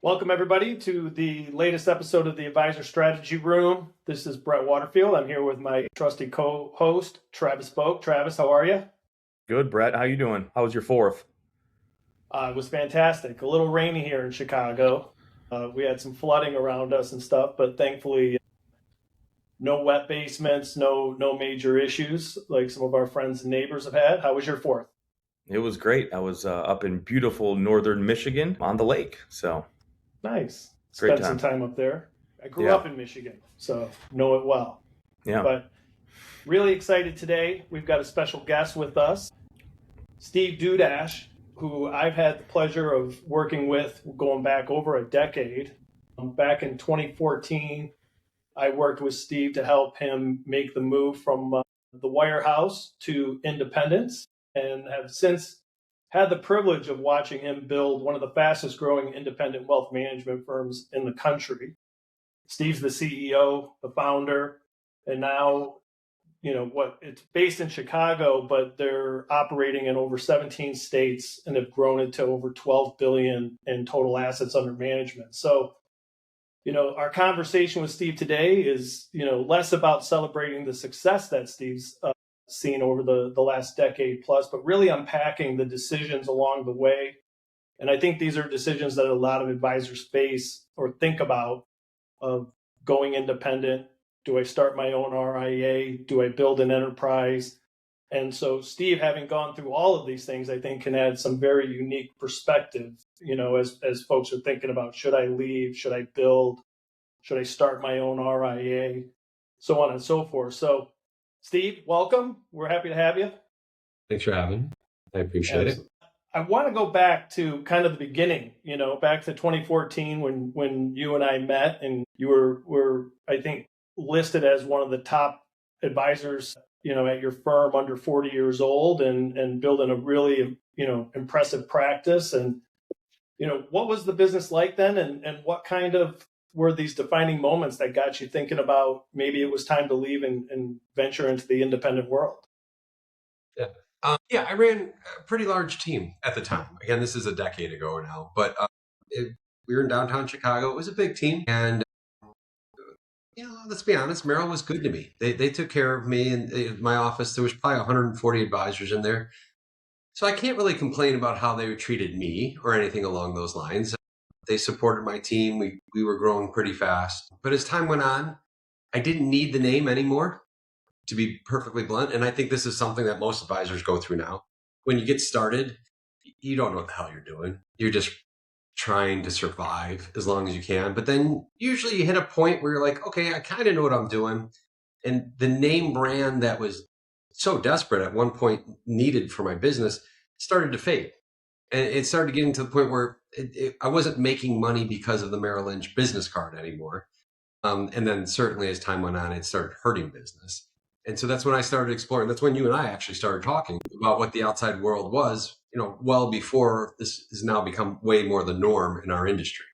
Welcome, everybody, to the latest episode of the Advisor Strategy Room. This is Brett Waterfield. I'm here with my trusty co-host, Travis Boak. Travis, how are you? Good, Brett. How you doing? How was your fourth? It was fantastic. A little rainy here in Chicago. We had some flooding around us and stuff, but thankfully, no wet basements, no major issues like some of our friends and neighbors have had. How was your fourth? It was great. I was up in beautiful northern Michigan on the lake. So nice. Great Spent some time up there. I grew Yeah. up in Michigan, so know it well. Yeah. But really excited today. We've got a special guest with us, Steve Dudash, who I've had the pleasure of working with going back over a decade. Back in 2014, I worked with Steve to help him make the move from the Wirehouse to independence, and have since had the privilege of watching him build one of the fastest growing independent wealth management firms in the country. Steve's the CEO, the founder, and now, it's based in Chicago, but they're operating in over 17 states and have grown it to over 12 billion in total assets under management. So, our conversation with Steve today is, less about celebrating the success that Steve's seen over the last decade plus, but really unpacking the decisions along the way. And I think these are decisions that a lot of advisors face or think about, of going independent. Do I start my own RIA? Do I build an enterprise? And so Steve, having gone through all of these things, I think can add some very unique perspective, as folks are thinking about, should I leave? Should I build? Should I start my own RIA? So on and so forth. So Steve, welcome. We're happy to have you. Thanks for having me. I appreciate it. I want to go back to kind of the beginning, back to 2014 when you and I met, and you were I think listed as one of the top advisors, at your firm under 40 years old, and building a really, impressive practice. And, what was the business like then, and what kind of were these defining moments that got you thinking about maybe it was time to leave and venture into the independent world? I ran a pretty large team at the time. Again, this is a decade ago now, but we were in downtown Chicago. It was a big team. And, let's be honest, Merrill was good to me. They took care of me in my office. There was probably 140 advisors in there. So I can't really complain about how they treated me or anything along those lines. They supported my team. We were growing pretty fast. But as time went on, I didn't need the name anymore, to be perfectly blunt. And I think this is something that most advisors go through now. When you get started, you don't know what the hell you're doing. You're just trying to survive as long as you can. But then usually you hit a point where you're like, okay, I kind of know what I'm doing. And the name brand that was so desperate at one point needed for my business started to fade. And it started getting to the point where I wasn't making money because of the Merrill Lynch business card anymore. And then certainly as time went on, it started hurting business. And so that's when I started exploring. That's when you and I actually started talking about what the outside world was, well before this has now become way more the norm in our industry.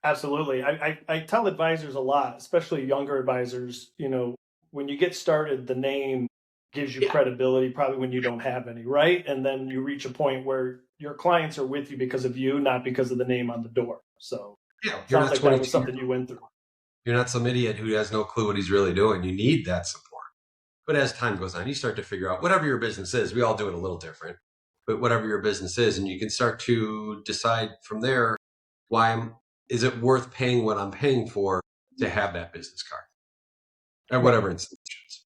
Absolutely. I tell advisors a lot, especially younger advisors, when you get started, the name gives you credibility, probably when you don't have any, right? And then you reach a point where your clients are with you because of you, not because of the name on the door. So sounds like that was something you went through. You're not some idiot who has no clue what he's really doing. You need that support. But as time goes on, you start to figure out whatever your business is. We all do it a little different, but whatever your business is, and you can start to decide from there, is it worth paying what I'm paying for to have that business card at whatever institutions.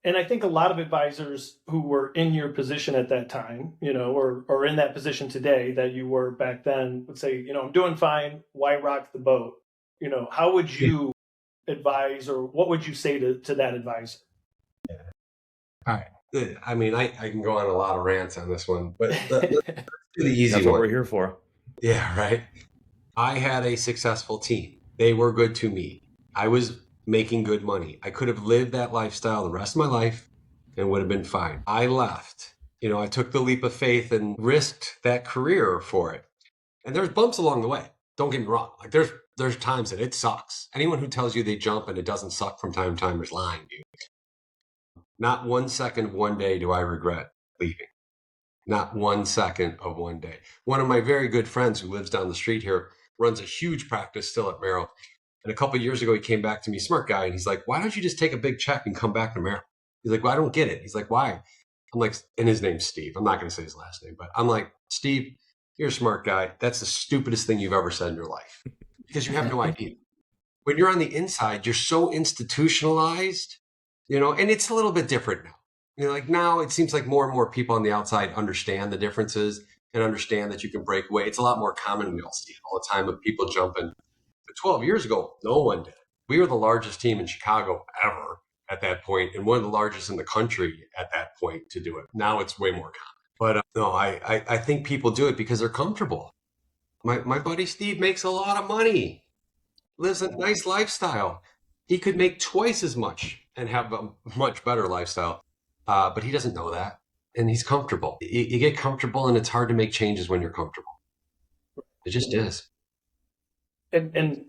And I think a lot of advisors who were in your position at that time, or in that position today that you were back then, would say, I'm doing fine. Why rock the boat? How would you advise, or what would you say to that advisor? Yeah. All right. I mean, I can go on a lot of rants on this one, but let's do the easy That's one. what we're here for. Yeah, right. I had a successful team. They were good to me. I was making good money. I could have lived that lifestyle the rest of my life and would have been fine. I left. I took the leap of faith and risked that career for it. And there's bumps along the way. Don't get me wrong. Like there's times that it sucks. Anyone who tells you they jump and it doesn't suck from time to time is lying to you. Not 1 second, 1 day do I regret leaving. Not 1 second of one day. One of my very good friends who lives down the street here runs a huge practice still at Merrill. And a couple of years ago, he came back to me, smart guy, and he's like, why don't you just take a big check and come back to Merrill? He's like, well, I don't get it. He's like, why? I'm like, and his name's Steve. I'm not going to say his last name, but I'm like, Steve, you're a smart guy. That's the stupidest thing you've ever said in your life because you have no idea. When you're on the inside, you're so institutionalized, and it's a little bit different now. Like now it seems like more and more people on the outside understand the differences and understand that you can break away. It's a lot more common. We all see it all the time of people jumping. But 12 years ago, no one did. We were the largest team in Chicago ever at that point, and one of the largest in the country at that point to do it. Now it's way more common. But no, I think people do it because they're comfortable. My buddy Steve makes a lot of money, lives a nice lifestyle. He could make twice as much and have a much better lifestyle. But he doesn't know that, and he's comfortable. You get comfortable, and it's hard to make changes when you're comfortable. It just is. And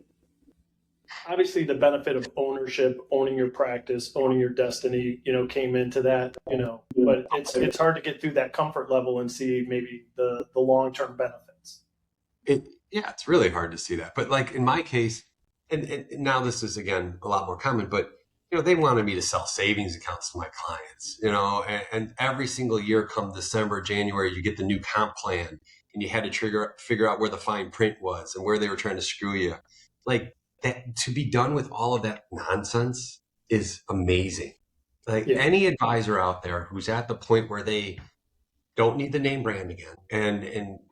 obviously the benefit of ownership, owning your practice, owning your destiny, came into that, but it's hard to get through that comfort level and see maybe the long-term benefits. It's really hard to see that. But like in my case, and now this is again a lot more common, but they wanted me to sell savings accounts to my clients, and every single year come December, January, you get the new comp plan and you had to figure out where the fine print was and where they were trying to screw you. Like that, to be done with all of that nonsense is amazing. Like any advisor out there who's at the point where they don't need the name brand again and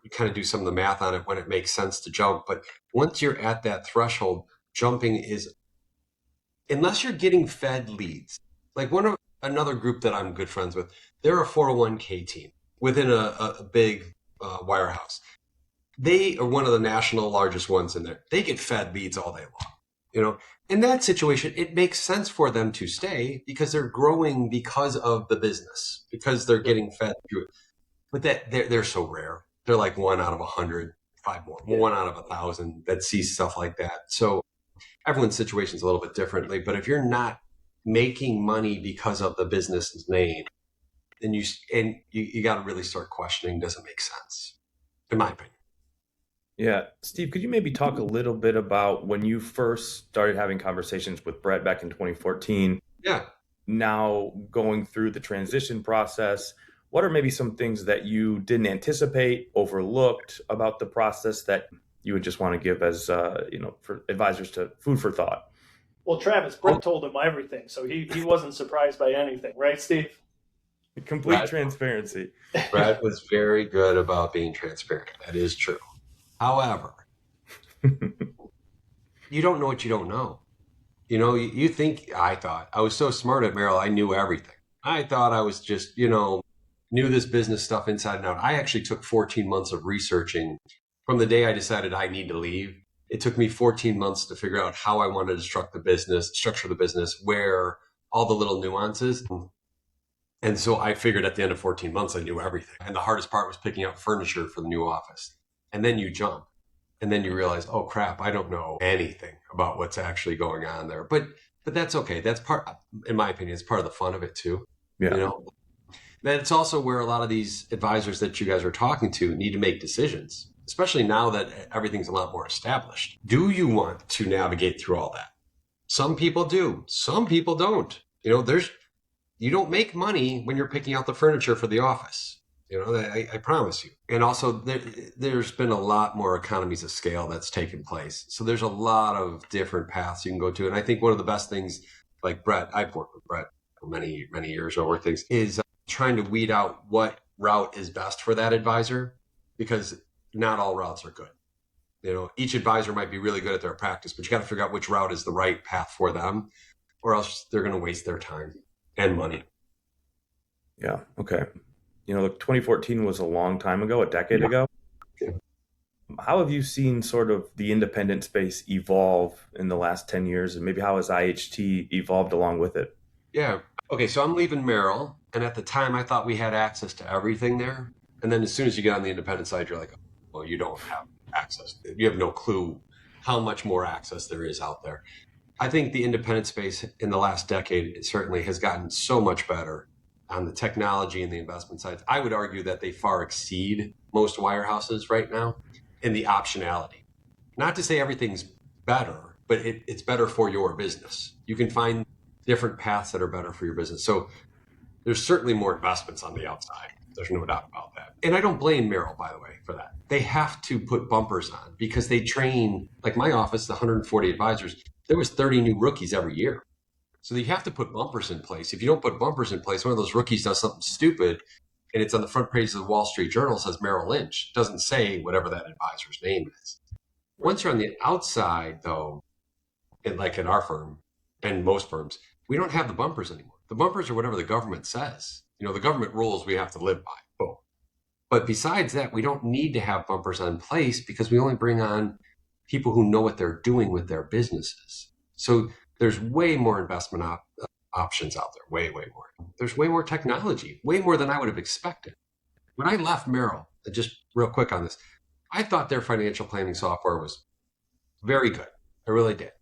you kind of do some of the math on it when it makes sense to jump. But once you're at that threshold, jumping is, unless you're getting fed leads, like another group that I'm good friends with, they're a 401k team within a big wirehouse. They are one of the national largest ones in there. They get fed leads all day long. In that situation, it makes sense for them to stay because they're growing because of the business, because they're getting fed through it. But they're so rare. They're like 1 out of 100, 5 more, 1 out of 1,000 that sees stuff like that. So everyone's situation is a little bit differently, but if you're not making money because of the business's name, then you got to really start questioning, does it make sense? In my opinion. Yeah. Steve, could you maybe talk a little bit about when you first started having conversations with Brett back in 2014? Yeah. Now going through the transition process, what are maybe some things that you didn't anticipate, overlooked about the process that you would just want to give as, for advisors to food for thought? Well, Travis, Brett told him everything, so he wasn't surprised by anything, right, Steve? Complete transparency. Brett was very good about being transparent. That is true. However, you don't know what you don't know. You think, I thought I was so smart at Merrill, I knew everything. I thought I was just, knew this business stuff inside and out. I actually took 14 months of researching from the day I decided I need to leave. It took me 14 months to figure out how I wanted to structure the business, where all the little nuances. And so I figured at the end of 14 months, I knew everything. And the hardest part was picking up furniture for the new office. And then you jump and then you realize, oh crap, I don't know anything about what's actually going on there. But that's okay. That's part, in my opinion, it's part of the fun of it too. Yeah. Then it's also where a lot of these advisors that you guys are talking to need to make decisions, especially now that everything's a lot more established. Do you want to navigate through all that? Some people do. Some people don't. You don't make money when you're picking out the furniture for the office. I promise you. And also there's been a lot more economies of scale that's taken place. So there's a lot of different paths you can go to. And I think one of the best things, like Brett, I've worked with Brett for many, many years over things, is trying to weed out what route is best for that advisor, because not all routes are good. Each advisor might be really good at their practice, but you got to figure out which route is the right path for them, or else they're going to waste their time and money. Yeah. Okay. 2014 was a long time ago, a decade ago. Yeah. How have you seen sort of the independent space evolve in the last 10 years, and maybe how has IHT evolved along with it? Yeah. Okay. So I'm leaving Merrill, and at the time I thought we had access to everything there. And then as soon as you get on the independent side, you're like, well, you don't have access. You have no clue how much more access there is out there. I think the independent space in the last decade certainly has gotten so much better. on the technology and the investment side, I would argue that they far exceed most wirehouses right now in the optionality. Not to say everything's better, but it's better for your business. You can find different paths that are better for your business. So there's certainly more investments on the outside. There's no doubt about that. And I don't blame Merrill, by the way, for that. They have to put bumpers on because they train, like my office, the 140 advisors, there was 30 new rookies every year. So you have to put bumpers in place. If you don't put bumpers in place, one of those rookies does something stupid and it's on the front page of the Wall Street Journal, says Merrill Lynch. It doesn't say whatever that advisor's name is. Once you're on the outside, though, like in our firm and most firms, we don't have the bumpers anymore. The bumpers are whatever the government says. The government rules we have to live by. Boom. But besides that, we don't need to have bumpers in place because we only bring on people who know what they're doing with their businesses. So there's way more investment options out there, way more. There's way more technology, way more than I would have expected. When I left Merrill, just real quick on this, I thought their financial planning software was very good. I really did.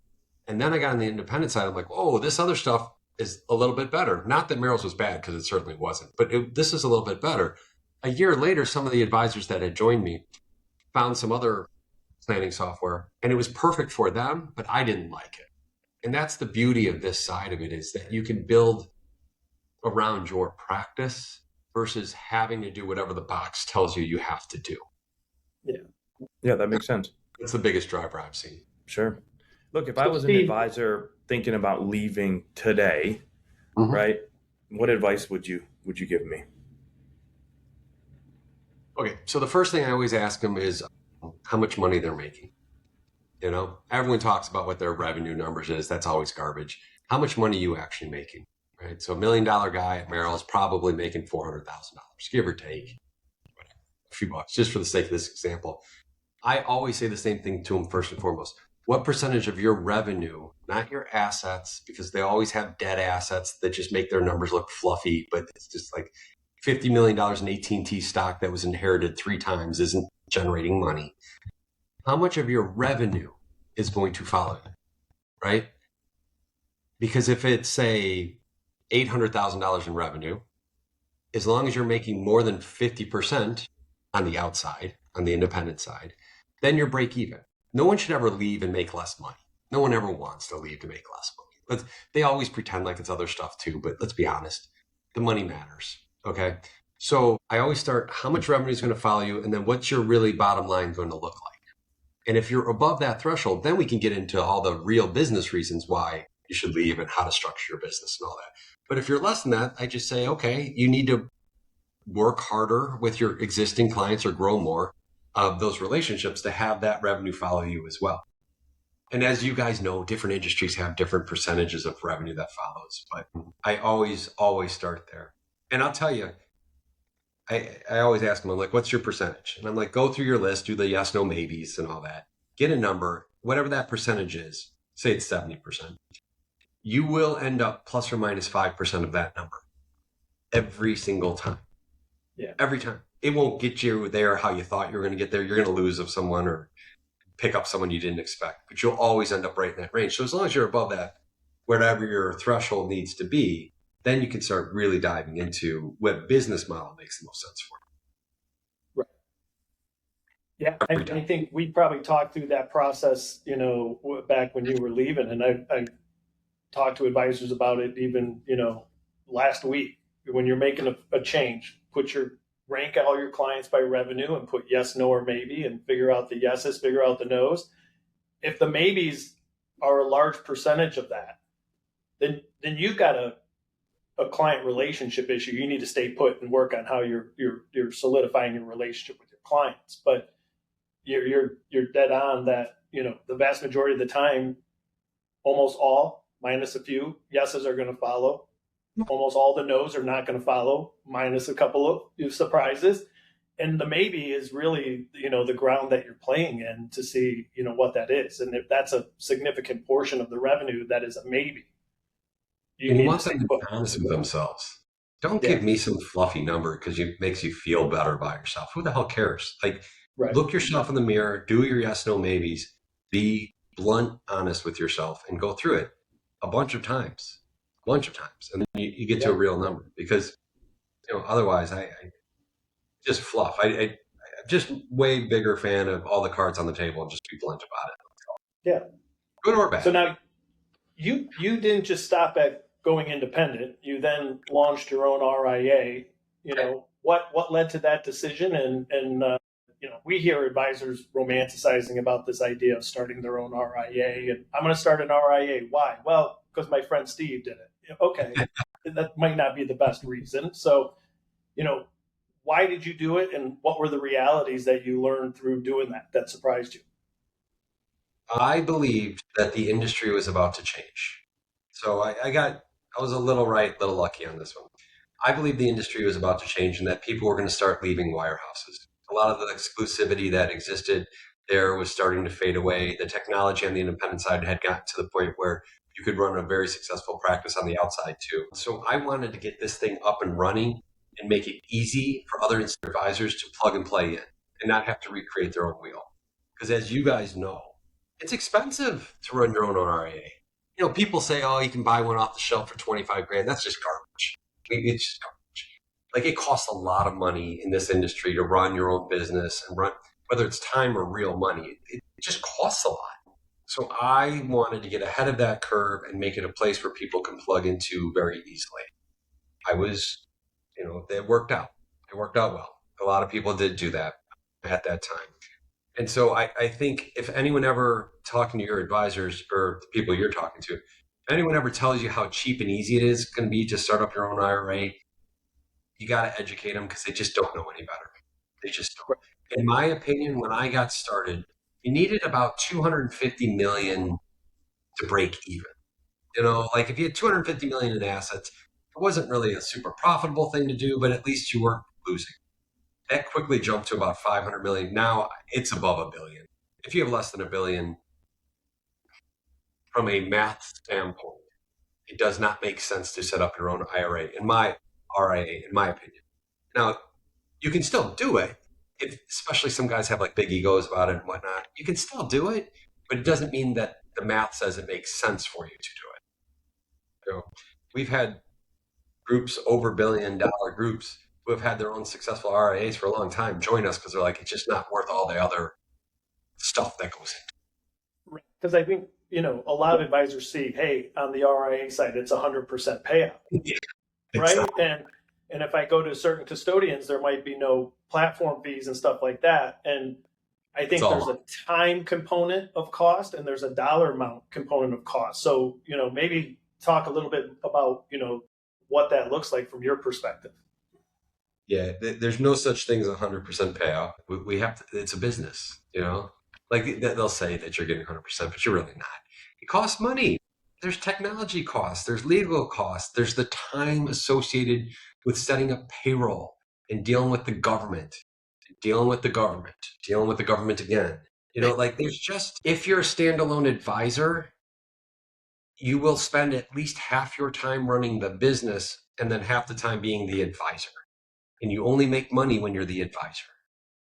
And then I got on the independent side. I'm like, oh, this other stuff is a little bit better. Not that Merrill's was bad, because it certainly wasn't, but this is a little bit better. A year later, some of the advisors that had joined me found some other planning software, and it was perfect for them, but I didn't like it. And that's the beauty of this side of it, is that you can build around your practice versus having to do whatever the box tells you have to do. Yeah, that makes sense. That's the biggest driver I've seen. Sure. Look, if I was an advisor thinking about leaving today, right, what advice would you give me? Okay, so the first thing I always ask them is how much money they're making. Everyone talks about what their revenue numbers is. That's always garbage. How much money are you actually making, right? So $1 million guy at Merrill is probably making $400,000, give or take, whatever, a few bucks, just for the sake of this example. I always say the same thing to them first and foremost. What percentage of your revenue, not your assets, because they always have dead assets that just make their numbers look fluffy, but it's just like $50 million in AT&T stock that was inherited 3 times isn't generating money. How much of your revenue is going to follow you, right? Because if it's, say, $800,000 in revenue, as long as you're making more than 50% on the outside, on the independent side, then you're break even. No one should ever leave and make less money. No one ever wants to leave to make less money. They always pretend like it's other stuff too, but let's be honest. The money matters, okay? So I always start, how much revenue is going to follow you, and then what's your really bottom line going to look like? And if you're above that threshold, then we can get into all the real business reasons why you should leave and how to structure your business and all that. But if you're less than that, I just say, okay, you need to work harder with your existing clients or grow more of those relationships to have that revenue follow you as well. And as you guys know, different industries have different percentages of revenue that follows, but I always start there. And I'll tell you, I always ask them, I'm like, what's your percentage? And I'm like, go through your list, do the yes, no, maybes and all that. Get a number, whatever that percentage is, say it's 70%. You will end up plus or minus 5% of that number every single time. Yeah. Every time. It won't get you there how you thought you were going to get there. You're going to lose of someone or pick up someone you didn't expect, but you'll always end up right in that range. So as long as you're above that, whatever your threshold needs to be, then you can start really diving into what business model makes the most sense for you. Right. Yeah, I think we probably talked through that process, back when you were leaving, and I talked to advisors about it even, last week. When you're making a change, rank all your clients by revenue and put yes, no, or maybe, and figure out the yeses, figure out the nos. If the maybes are a large percentage of that, then you've got a client relationship issue. You need to stay put and work on how you're solidifying your relationship with your clients. But you're dead on that. The vast majority of the time, almost all, minus a few, yeses are going to follow. Almost all the no's are not going to follow, minus a couple of surprises. And the maybe is really, the ground that you're playing in to see, what that is. And if that's a significant portion of the revenue, that is a maybe. You want them to be honest with themselves. Don't give me some fluffy number because it makes you feel better about yourself. Who the hell cares? Look yourself in the mirror, do your yes, no, maybes, be blunt, honest with yourself, and go through it a bunch of times. And then you get to a real number, because Otherwise I just fluff. I'm just way bigger fan of all the cards on the table and just be blunt about it. Yeah. Good or bad. So now you didn't just stop at going independent. You then launched your own RIA. What led to that decision? And we hear advisors romanticizing about this idea of starting their own RIA. And I'm going to start an RIA. Why? Well, because my friend Steve did it. Okay, that might not be the best reason. So, why did you do it, and what were the realities that you learned through doing that surprised you? I believed that the industry was about to change. So I was a little right, little lucky on this one. I believe the industry was about to change and that people were going to start leaving wirehouses. A lot of the exclusivity that existed there was starting to fade away. The technology on the independent side had gotten to the point where you could run a very successful practice on the outside too. So I wanted to get this thing up and running and make it easy for other advisors to plug and play in and not have to recreate their own wheel. Because as you guys know, it's expensive to run your own RIA. People say, oh, you can buy one off the shelf for 25 grand. That's just garbage. It's just garbage. Like, it costs a lot of money in this industry to run your own business and run, whether it's time or real money, it just costs a lot. So I wanted to get ahead of that curve and make it a place where people can plug into very easily. It worked out. It worked out well. A lot of people did do that at that time. And so I think if anyone ever talking to your advisors or the people you're talking to, if anyone ever tells you how cheap and easy it is going to be to start up your own IRA, you got to educate them because they just don't know any better. They just don't. In my opinion, when I got started, you needed about 250 million to break even. Like if you had 250 million in assets, it wasn't really a super profitable thing to do, but at least you weren't losing. That quickly jumped to about 500 million. Now it's above a billion. If you have less than a billion, from a math standpoint, it does not make sense to set up your own IRA, in my opinion. Now, you can still do it, especially some guys have like big egos about it and whatnot. You can still do it, but it doesn't mean that the math says it makes sense for you to do it. We've had groups, over $1 billion groups, who have had their own successful RIAs for a long time join us because they're like, it's just not worth all the other stuff that goes in. Because I think, a lot of advisors see, hey, on the RIA side, it's 100% payout, Yeah, right? exactly. And if I go to certain custodians, there might be no platform fees and stuff like that. And I think there's a time component of cost and there's a dollar amount component of cost. So, maybe talk a little bit about, what that looks like from your perspective. Yeah, there's no such thing as 100% payout. We have to, it's a business, like they'll say that you're getting 100%, but you're really not. It costs money. There's technology costs, there's legal costs, there's the time associated with setting up payroll and dealing with the government, dealing with the government again. Like there's just, if you're a standalone advisor, you will spend at least half your time running the business and then half the time being the advisor. And you only make money when you're the advisor.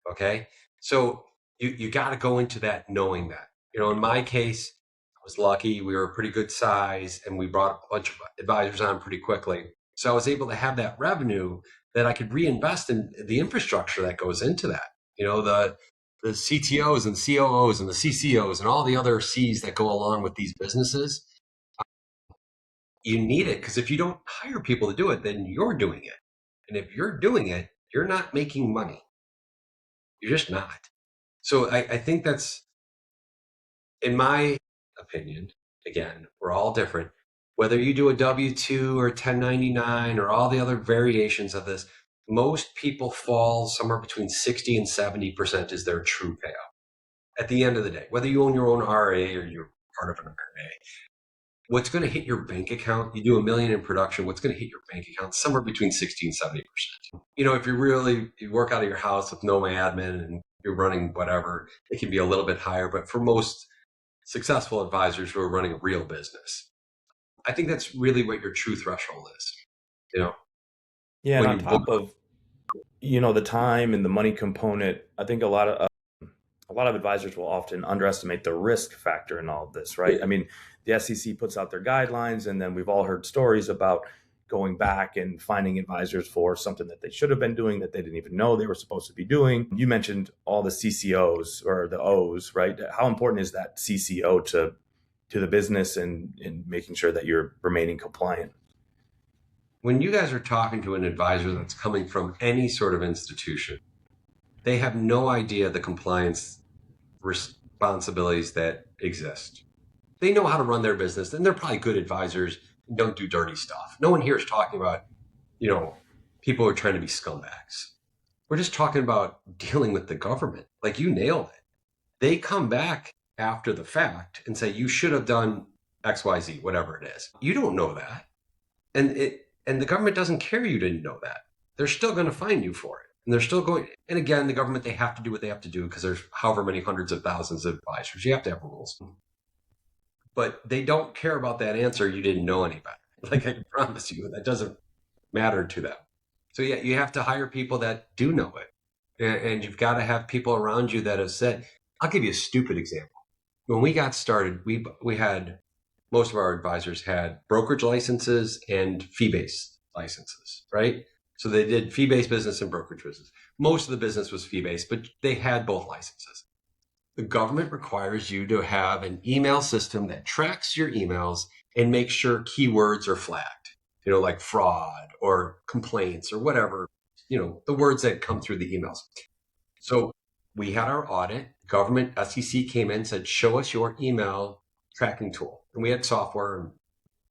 Okay. So you got to go into that knowing that, in my case, I was lucky. We were a pretty good size and we brought a bunch of advisors on pretty quickly. So I was able to have that revenue that I could reinvest in the infrastructure that goes into that. The CTOs and COOs and the CCOs and all the other C's that go along with these businesses. You need it because if you don't hire people to do it, then you're doing it. And if you're doing it, you're not making money. You're just not. So I think that's, in my opinion, again, we're all different. Whether you do a W-2 or 1099 or all the other variations of this, most people fall somewhere between 60 and 70% is their true payout. At the end of the day, whether you own your own RA or you're part of an RA, what's going to hit your bank account, you do $1 million in production, what's going to hit your bank account somewhere between 60 and 70%. If you work out of your house with no admin and you're running whatever, it can be a little bit higher. But for most successful advisors who are running a real business, I think that's really what your true threshold is. Yeah, and on top of the time and the money component, I think a lot of advisors will often underestimate the risk factor in all of this, right? I mean, the SEC puts out their guidelines, and then we've all heard stories about going back and finding advisors for something that they should have been doing that they didn't even know they were supposed to be doing. You mentioned all the CCOs or the O's, right? How important is that CCO to the business and making sure that you're remaining compliant? When you guys are talking to an advisor that's coming from any sort of institution, they have no idea the compliance responsibilities that exist. They know how to run their business, and they're probably good advisors and don't do dirty stuff. No one here is talking about, people who are trying to be scumbags. We're just talking about dealing with the government. Like, you nailed it. They come back after the fact and say, you should have done XYZ, whatever it is. You don't know that. And the government doesn't care you didn't know that. They're still going to fine you for it. And they're still going, and again, the government, they have to do what they have to do because there's however many hundreds of thousands of advisors. You have to have rules. But they don't care about that answer. You didn't know any better. Like, I promise you, that doesn't matter to them. So yeah, you have to hire people that do know it. And you've got to have people around you that have said, I'll give you a stupid example. When we got started, we had, most of our advisors had brokerage licenses and fee-based licenses, right? So they did fee-based business and brokerage business. Most of the business was fee-based, but they had both licenses. The government requires you to have an email system that tracks your emails and makes sure keywords are flagged, like fraud or complaints or whatever, the words that come through the emails. So we had our audit. Government SEC came in and said, show us your email tracking tool. And we had software and it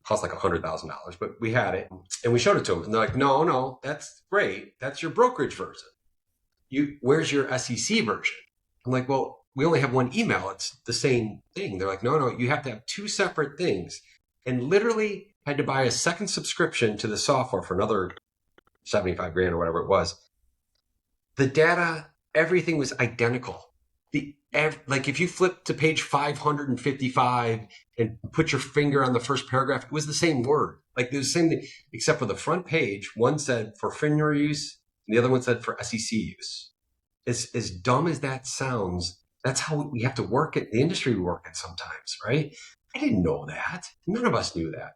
cost like $100,000, but we had it and we showed it to them. And they're like, no, that's great. That's your brokerage version. Where's your SEC version? I'm like, well, we only have one email. It's the same thing. They're like, no, you have to have two separate things. And literally had to buy a second subscription to the software for another $75,000 or whatever it was. The data, everything was identical. Like, if you flip to page 555 and put your finger on the first paragraph, it was the same word. Like, it was the same thing, except for the front page. One said for FINRA use, and the other one said for SEC use. As dumb as that sounds, that's how we have to work at the industry we work at sometimes, right? I didn't know that. None of us knew that.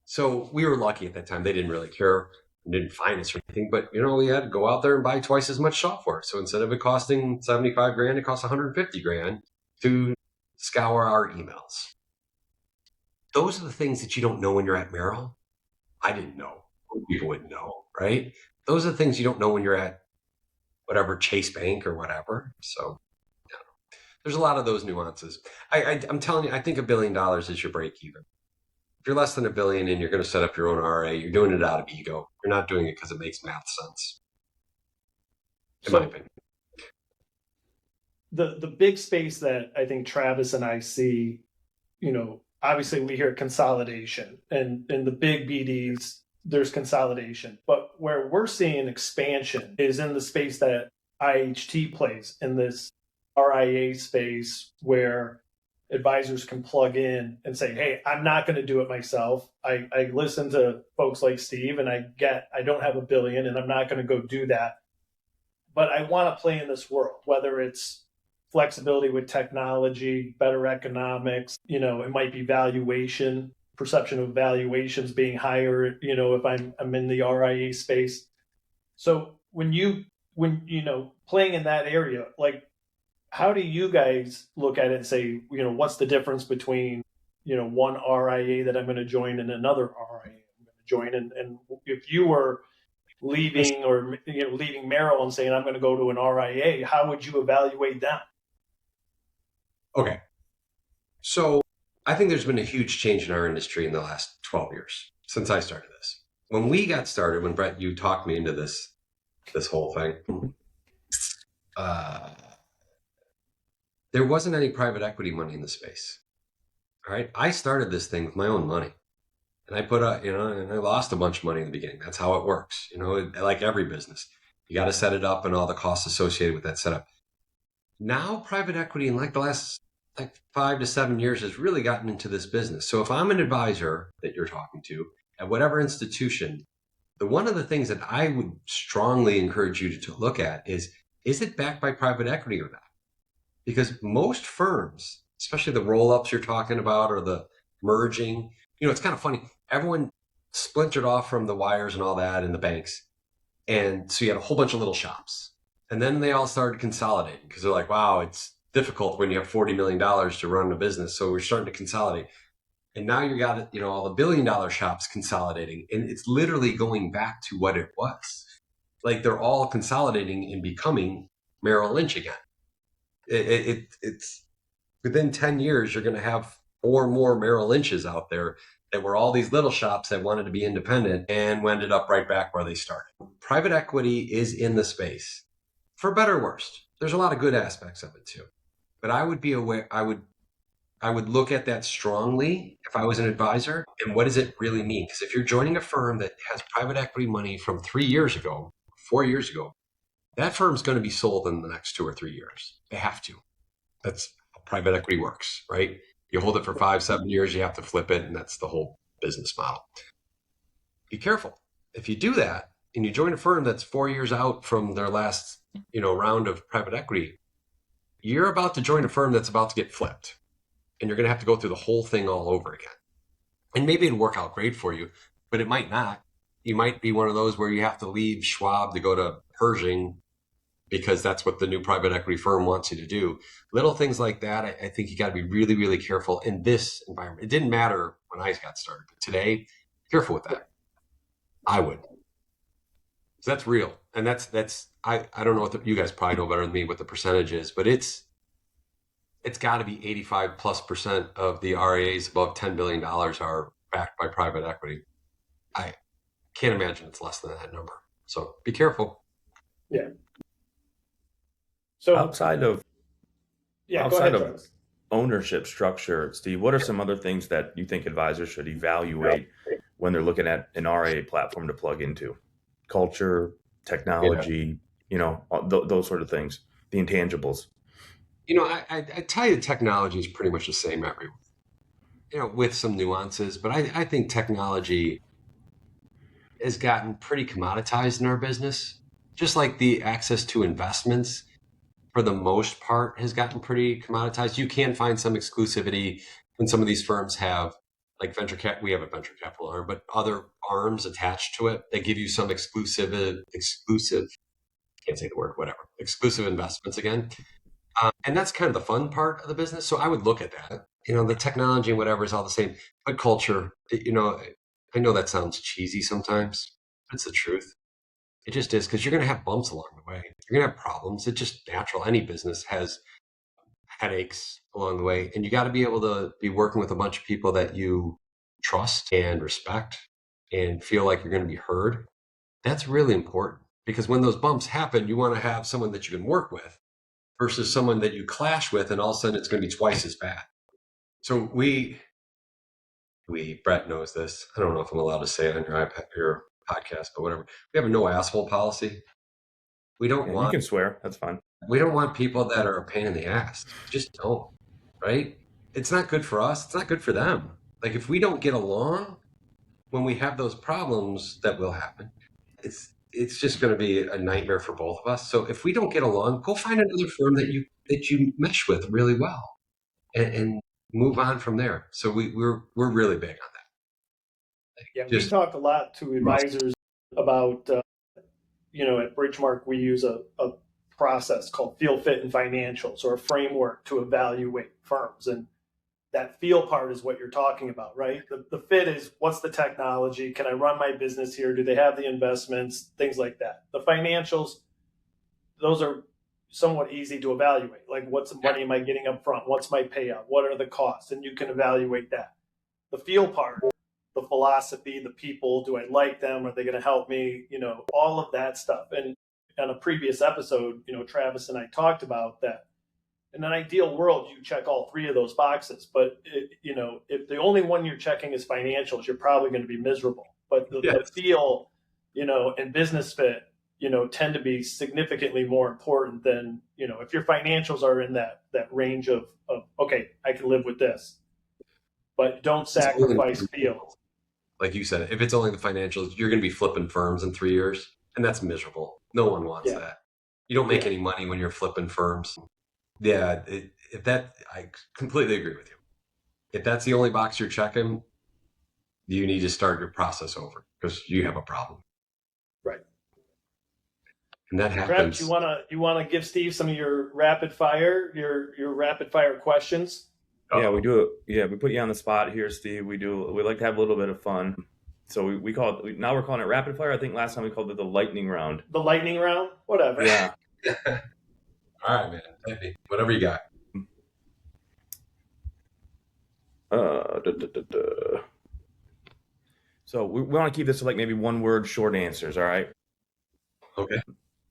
So we were lucky at that time. They didn't really care and didn't fine us or anything, but we had to go out there and buy twice as much software. So instead of it costing $75,000, it cost $150,000 to scour our emails. Those are the things that you don't know when you're at Merrill. I didn't know. People wouldn't know, right? Those are the things you don't know when you're at whatever Chase Bank or whatever. So there's a lot of those nuances. I'm telling you, I think $1 billion is your break even. If you're less than $1 billion and you're going to set up your own RA, you're doing it out of ego. You're not doing it because it makes math sense. In my opinion. The big space that I think Travis and I see, obviously we hear consolidation, and in the big BDs, there's consolidation. But where we're seeing expansion is in the space that IHT plays, in this RIA space where advisors can plug in and say, hey, I'm not going to do it myself. I listen to folks like Steve and I don't have $1 billion and I'm not going to go do that. But I want to play in this world, whether it's flexibility with technology, better economics, it might be valuation, perception of valuations being higher, if I'm in the RIA space. So when playing in that area, like, how do you guys look at it and say, what's the difference between, one RIA that I'm going to join and another RIA I'm going to join? And if you were leaving or, leaving Merrill and saying, I'm going to go to an RIA, how would you evaluate that? Okay. So I think there's been a huge change in our industry in the last 12 years since I started this. When we got started, when Brett, you talked me into this whole thing, there wasn't any private equity money in the space. All right. I started this thing with my own money and I put and I lost a bunch of money in the beginning. That's how it works. Like every business, you got to set it up and all the costs associated with that setup. Now private equity in like the last 5 to 7 years has really gotten into this business. So if I'm an advisor that you're talking to at whatever institution, one of the things that I would strongly encourage you to look at is it backed by private equity or not? Because most firms, especially the roll-ups you're talking about or the merging, it's kind of funny. Everyone splintered off from the wires and all that and the banks. And so you had a whole bunch of little shops. And then they all started consolidating because they're like, wow, it's difficult when you have $40 million to run a business. So we're starting to consolidate. And now you got, all the billion-dollar shops consolidating. And it's literally going back to what it was. Like they're all consolidating and becoming Merrill Lynch again. It's within 10 years, you're going to have 4 more Merrill Lynches out there that were all these little shops that wanted to be independent and ended up right back where they started. Private equity is in the space, for better or worse. There's a lot of good aspects of it too. But I would be aware, I would look at that strongly if I was an advisor. And what does it really mean? Because if you're joining a firm that has private equity money from 3 years ago, 4 years ago, that firm's going to be sold in the next 2 or 3 years. They have to. That's how private equity works, right? You hold it for 5-7 years, you have to flip it, and that's the whole business model. Be careful. If you do that and you join a firm that's 4 years out from their last, round of private equity, you're about to join a firm that's about to get flipped, and you're going to have to go through the whole thing all over again. And maybe it'll work out great for you, but it might not. You might be one of those where you have to leave Schwab to go to Pershing because that's what the new private equity firm wants you to do. Little things like that, I think you got to be really, really careful in this environment. It didn't matter when I got started, but today, careful with that. I would. So that's real. And I don't know what you guys probably know better than me what the percentage is, but it's got to be 85+% of the RIAs above $10 billion are backed by private equity. I can't imagine it's less than that number. So be careful. Yeah. So outside of go ahead, of ownership structure, Steve, what are some other things that you think advisors should evaluate when they're looking at an RIA platform to plug into? Culture, technology, those sort of things, the intangibles. I tell you, technology is pretty much the same everywhere, with some nuances. But I think technology has gotten pretty commoditized in our business, just like the access to investments, for the most part, has gotten pretty commoditized. You can find some exclusivity when some of these firms have, like venture cap. We have a venture capital arm, but other arms attached to it that give you some exclusive. Can't say the word. Whatever. Exclusive investments again. And that's kind of the fun part of the business. So I would look at that. The technology and whatever is all the same, but culture, I know that sounds cheesy sometimes, but it's the truth. It just is, because you're going to have bumps along the way. You're going to have problems. It's just natural. Any business has headaches along the way. And you got to be able to be working with a bunch of people that you trust and respect and feel like you're going to be heard. That's really important, because when those bumps happen, you want to have someone that you can work with versus someone that you clash with, and all of a sudden it's going to be twice as bad. So Brett knows this. I don't know if I'm allowed to say it on your podcast, but whatever. We have a no asshole policy. We don't want. You can swear. That's fine. We don't want people that are a pain in the ass. Just don't. Right? It's not good for us. It's not good for them. Like if we don't get along when we have those problems that will happen, it's just going to be a nightmare for both of us. So if we don't get along, go find another firm that you mesh with really well, and move on from there. So we're really big on that. We talk a lot to advisors about, at Bridgemark, we use a process called Feel, Fit, and Financials, or a framework to evaluate firms. And that feel part is what you're talking about, right? The fit is, what's the technology? Can I run my business here? Do they have the investments? Things like that. The financials, those are somewhat easy to evaluate. Like, what's the money am I getting up front? What's my payout? What are the costs? And you can evaluate that. The feel part, the philosophy, the people, do I like them? Are they going to help me? All of that stuff. And on a previous episode, Travis and I talked about that. In an ideal world, you check all 3 of those boxes. But, if the only one you're checking is financials, you're probably going to be miserable. But the feel, and business fit, tend to be significantly more important than, if your financials are in that range of, okay, I can live with this. But don't sacrifice feel. Like you said, if it's only the financials, you're going to be flipping firms in 3 years, and that's miserable. No one wants that. You don't make any money when you're flipping firms. Yeah, I completely agree with you. If that's the only box you're checking, you need to start your process over because you have a problem. Right. And that Perhaps happens. you wanna give Steve some of your rapid fire questions. Yeah, we do it. Yeah, we put you on the spot here, Steve. We like to have a little bit of fun. So we call it, now we're calling it rapid fire. I think last time we called it the lightning round. The lightning round, whatever. Yeah. All right, man. Hit me. Whatever you got. So we want to keep this to like maybe one word short answers. All right. Okay.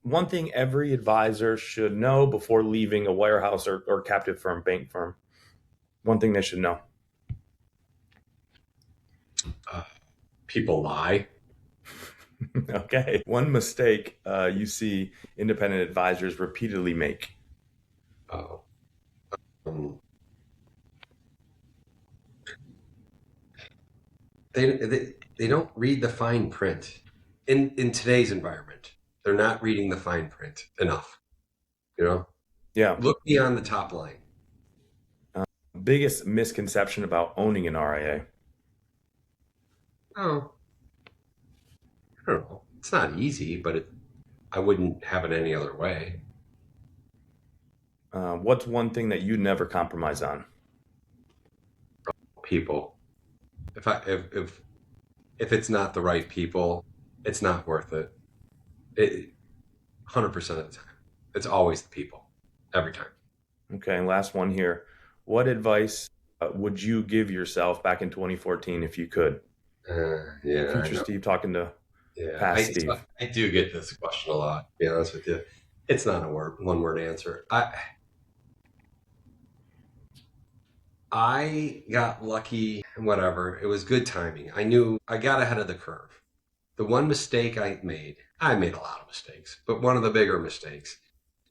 One thing every advisor should know before leaving a wirehouse or captive firm, bank firm. One thing they should know. People lie. Okay. One mistake you see independent advisors repeatedly make. They don't read the fine print in today's environment. They're not reading the fine print enough. Yeah. Look beyond the top line. Biggest misconception about owning an RIA. Oh, I don't know. It's not easy, but I wouldn't have it any other way. What's one thing that you never compromise on? People. If it's not the right people, it's not worth it. 100% of the time. It's always the people. Every time. Okay, and last one here. What advice would you give yourself back in 2014 if you could? Yeah. Future Steve talking to past Steve. I do get this question a lot, to be honest with you. It's not a one word answer. I got lucky, whatever. It was good timing. I knew I got ahead of the curve. The one mistake I made a lot of mistakes, but one of the bigger mistakes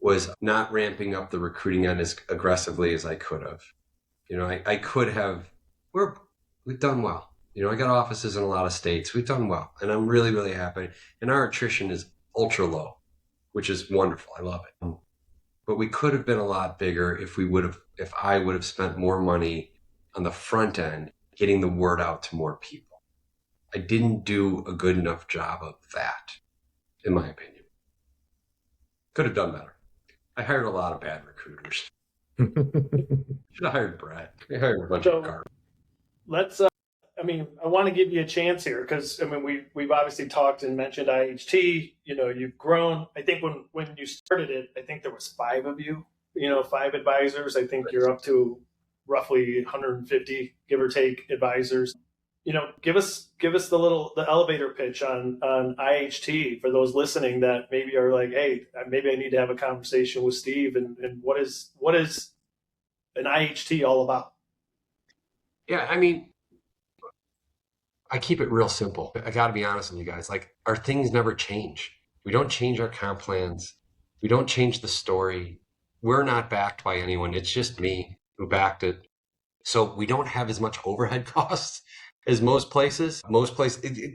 was not ramping up the recruiting end as aggressively as I could have. I could have, we've done well. I got offices in a lot of states. We've done well, and I'm really, really happy. And our attrition is ultra low, which is wonderful. I love it. But we could have been a lot bigger if I would have spent more money on the front end, getting the word out to more people. I didn't do a good enough job of that, in my opinion. Could have done better. I hired a lot of bad recruiters. Should have hired Brett. I hired a bunch of cars. Let's. I want to give you a chance here because we've obviously talked and mentioned IHT. You've grown. I think when you started it, I think there was 5 of you. 5 advisors. I think you're up to roughly 150, give or take, advisors. Give us the elevator pitch on IHT for those listening that maybe are like, hey, maybe I need to have a conversation with Steve. And what is an IHT all about? Yeah, I keep it real simple. I got to be honest with you guys. Like, our things never change. We don't change our comp plans. We don't change the story. We're not backed by anyone. It's just me who backed it. So we don't have as much overhead costs as most places.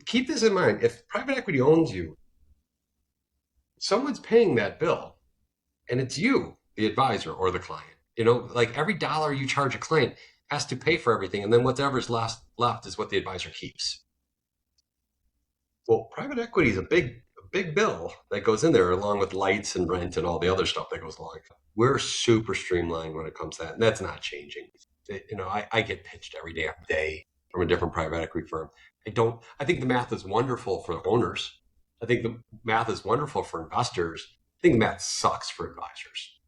Keep this in mind. If private equity owns you, someone's paying that bill, and it's you, the advisor or the client. Like every dollar you charge a client has to pay for everything, and then whatever's left is what the advisor keeps. Well, private equity is a big bill that goes in there along with lights and rent and all the other stuff that goes along. We're super streamlined when it comes to that, and that's not changing. I get pitched every damn day from a different private equity firm. I think the math is wonderful for owners. I think the math is wonderful for investors. I think the math sucks for advisors.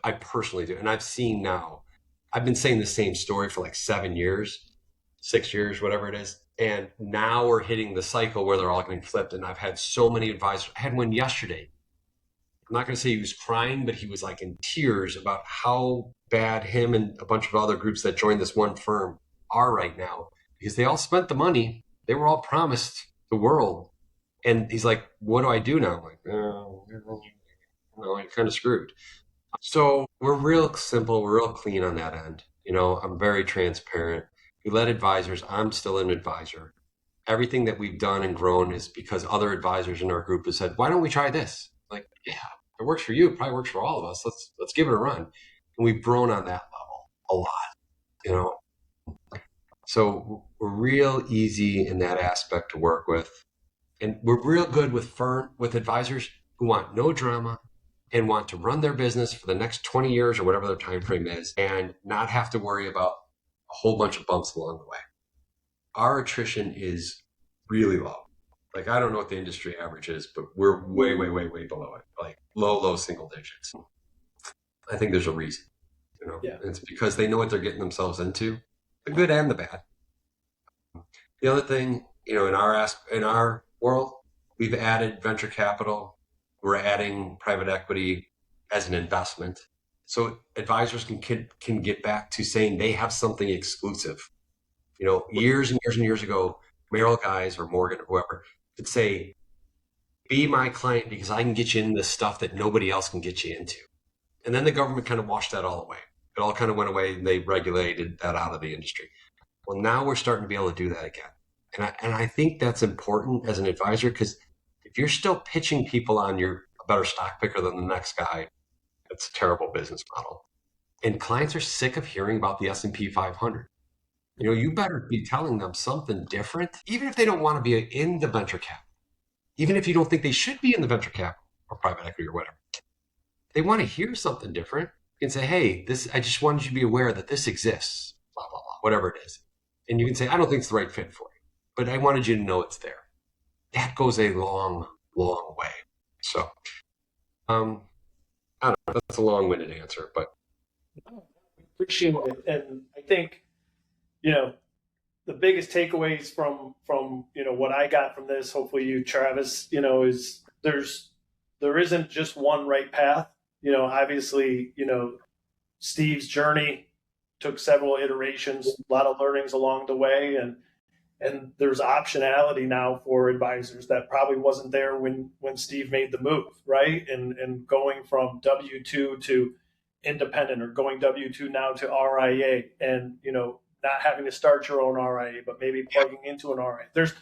I personally do. And I've seen now, I've been saying the same story for like 7 years, 6 years, whatever it is. And now we're hitting the cycle where they're all getting flipped. And I've had so many advisors. I had one yesterday. I'm not going to say he was crying, but he was like in tears about how bad him and a bunch of other groups that joined this one firm are right now, because they all spent the money. They were all promised the world. And he's like, what do I do now? I'm like, I'm kind of screwed. So we're real simple. We're real clean on that end. I'm very transparent. We let advisors, I'm still an advisor. Everything that we've done and grown is because other advisors in our group have said, why don't we try this? Like, yeah, if it works for you, it probably works for all of us. Let's give it a run. And we've grown on that level a lot. So we're real easy in that aspect to work with. And we're real good with advisors who want no drama and want to run their business for the next 20 years or whatever their time frame is and not have to worry about a whole bunch of bumps along the way. Our attrition is really low. Like, I don't know what the industry average is, but we're way, way, way, way below it. Like low single digits. I think there's a reason, Yeah. It's because they know what they're getting themselves into, the good and the bad. The other thing, in our world, we've added venture capital. We're adding private equity as an investment. So advisors can get back to saying they have something exclusive. Years and years and years ago, Merrill guys or Morgan or whoever could say, be my client because I can get you into stuff that nobody else can get you into. And then the government kind of washed that all away. It all kind of went away and they regulated that out of the industry. Well, now we're starting to be able to do that again. And I think that's important as an advisor, because if you're still pitching people on you're a better stock picker than the next guy, it's a terrible business model. And clients are sick of hearing about the S&P 500. You better be telling them something different, even if they don't want to be in the venture cap, even if you don't think they should be in the venture cap or private equity or whatever. They want to hear something different. You can say, hey, I just wanted you to be aware that this exists, blah, blah, blah, whatever it is. And you can say, I don't think it's the right fit for you, but I wanted you to know it's there. That goes a long, long way. So, I don't know. That's a long-winded answer, but. Appreciate it. And I think, the biggest takeaways from what I got from this, hopefully you, Travis, is there isn't just one right path. Obviously, Steve's journey took several iterations, a lot of learnings along the way, and there's optionality now for advisors that probably wasn't there when Steve made the move, right? And going from W-2 to independent, or going W-2 now to RIA, and not having to start your own RIA, but maybe plugging into an RIA. There's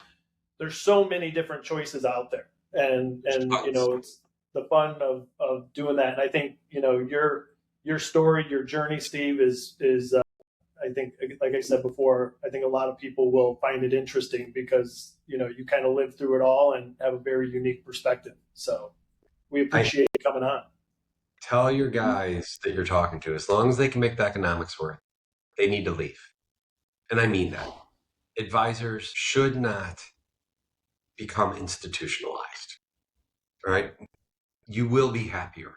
so many different choices out there, and it's the fun of doing that. And I think your story, your journey, Steve, is I think, like I said before, I think a lot of people will find it interesting because you kind of lived through it all and have a very unique perspective. So we appreciate you coming on. Tell your guys that you're talking to, as long as they can make the economics work, they need to leave. And I mean that. Advisors should not become institutionalized. All right? You will be happier.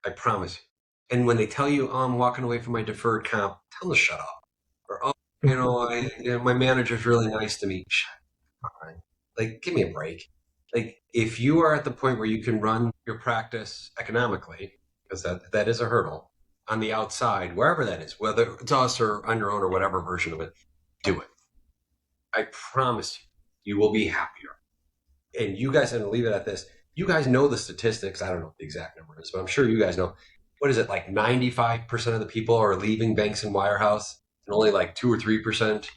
I promise you. And when they tell you, I'm walking away from my deferred comp, tell them to shut up. Or, my manager's really nice to me. Shut up. All right? Like, give me a break. Like, if you are at the point where you can run your practice economically, because that is a hurdle, on the outside, wherever that is, whether it's us or on your own or whatever version of it, do it. I promise you will be happier. And you guys, I'm going to leave it at this. You guys know the statistics. I don't know what the exact number is, but I'm sure you guys know. What is it, like 95% of the people are leaving banks and Wirehouse, and only like 2 or 3%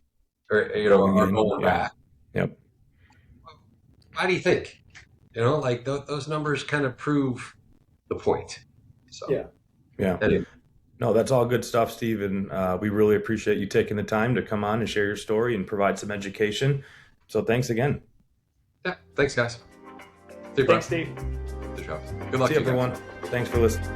are going back. Yep. Why do you think? Like those numbers kind of prove the point. So yeah. Anyway. No, that's all good stuff, Steve. And we really appreciate you taking the time to come on and share your story and provide some education. So thanks again. Yeah. Thanks, guys. Thanks, Steve. Good job. Good luck to you, everyone. Thanks for listening.